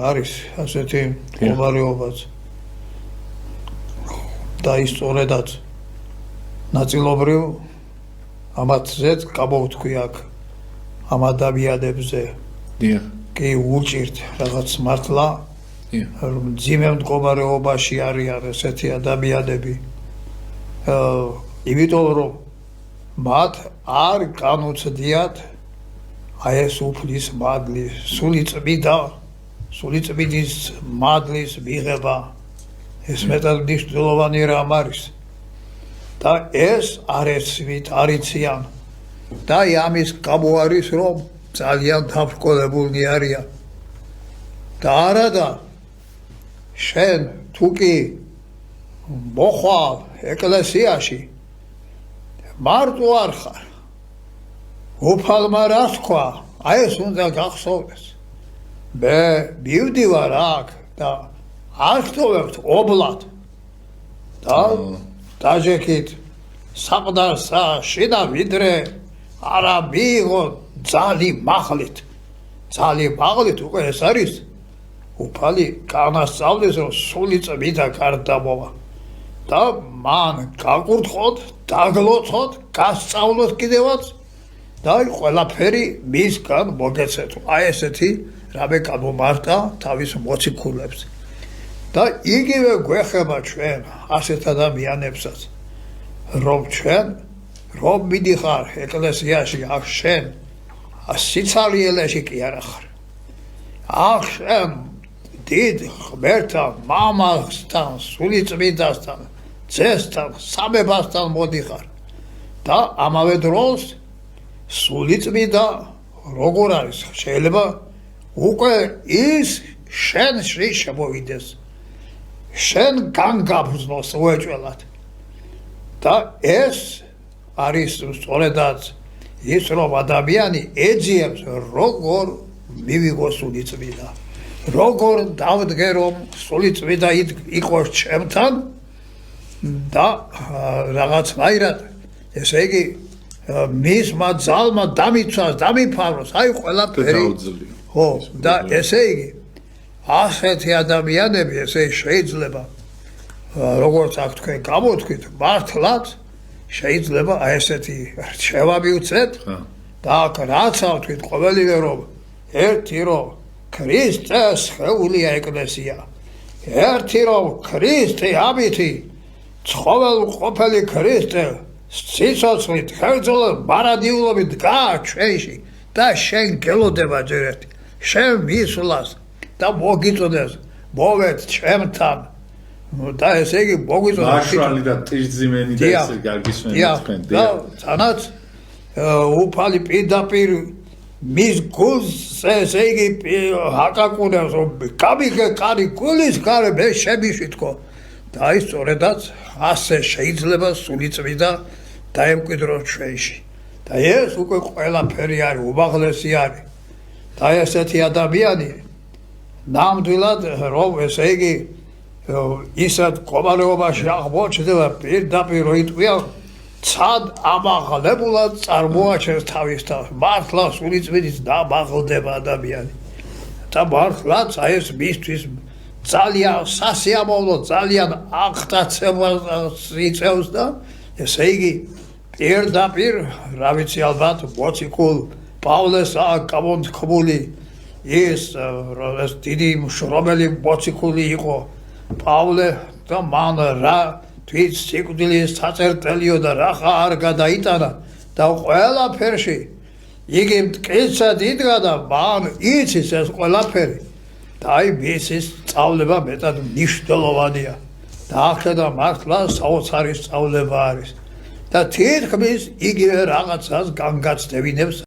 არის ასეთი მდგომარეობაც და ის სწორედაც ნაწილობრივ ამათზეც გამოვთქვი აქ ამ ადამიანებზე კი უჭირთ რაღაც მართლა მძიმე მდგომარეობაში არიან ესეთი ადამიანები იმიტომ რომ მათ არ განუცდიათ აი ეს უფლის მადლის სულიწმიდის მადლის მიღება ეს მეტად მნიშვნელოვანი რამ არის და ეს არიციან და ამის გამო არის რომ ძალიან დაბრკოლებულნი არიან და არადა შენ თუ კი მოხვალ ეკლესიაში მარტო არ ხარ უფალმა რა თქვა აი ეს უნდა გახსოვდეს მე მივდივარ აქ და აღწევთ ობლად და დაჟექით საყდარსა შიდა ვიდრე არა მიიღო ძალი მაღლით უკვე ეს არის უფალი განასწავლის რომ სული წმიდა გარდამოვა და მან გაკურთხოთ დაგლოცოთ გასწავლოთ კიდევაც და ყველაფერი მისგან მოგეცეთ აი ესეთი რამე გამომარტა თავის მოციქულებს და იგივე გვეხება ჩვენ ასეთ ადამიანებსაც რომ ჩვენ რომ მიდიხარ ეკლესიაში აქ შენ სიცარიელეში კი არა ხარ აქ შენ დიდ ღმერთთან მამასთან სულიწმიდასთან ძესთან სამებასთან მოდიხარ და ამავე დროს სულიწმიდა როგორ არის შეიძლება უკვე ის შენში შემოვიდეს შენ განგაბრძნოს უეჭველად და ეს არის სწორედაც ის რომ ადამიანი ეძიებს როგორ მივიღო სულიწმიდა როგორ დავდგე რომ სულიწმიდა იყოს ჩემთან და რაღაცნაირად ესე იგი მისმა ძალმა დამიცვას დამიფაროს აი ყველაფერი ხო და ესე იგი ასეთი ადამიანები ესე შეიძლება როგორც აქ თქვენ გამოთქვით მართლაც შეიძლება აი ესეთი რჩევა მივცეთ და აქ რაც ავთქვით ყოველივე რომ ერთი რომ ქრისტეს ხეულია ეკლესია ერთი რომ ქრისტე ამითი ცხოველმყოფელი ქრისტე სიცოცხლით ხერხძლად მარადიულობით დგაა ჩვენში და შენ გელოდება ჯერ ერთი შენ მისვლას და მოგიწოდეს მოვეთ ჩემთან და ესე იგი მოგვიწოდეს მაშრალი და ტირძიმენი და ესე გაგისმენთ თქვენ და თანაც უფალი პირდაპირ მის გულს ესე იგი აკაკუნებს რომ გამიგე კარი გულის გარე მე შემიშვიდკო და ის სწორედაც ასე შეიძლება სულიწმიდა დაემკვიდროს ჩვენში და ეს უკვე ყველაფერი არის უმაღლესი არის და ესეთი ადამიანი ნამდვილად რომ ესე იგი ისეთ მდგომარეობაში აღმოჩნდება პირდაპირ რო იტყვია ცად ამაღლებულად წარმოაჩენს თავის თავს მართლა სულიწმიდით დამაღლდება ადამიანი და მართლაც აი ეს მისთვის ძალიან სასიამოვნო ძალიან აღტაცებას იწევს და ესე იგი პირდაპირ რა ვიცი ალბათ მოციქულ პავლეს გამონთქმული ის დიდი მშრომელი მოციქული იყო პავლე და მან რა თვით სიკვდილის საწერტელიო და რახა არ გადაიტანა და ყველაფერში იგი მტკიცად იდგა და მან იცის ეს ყველაფერი და აი მისის სწავლება მეტად მნიშვნელოვანია და ახლა მართლა საოცარი სწავლება არის და თითქმის იგივე რაღაცას განგაცდევინებს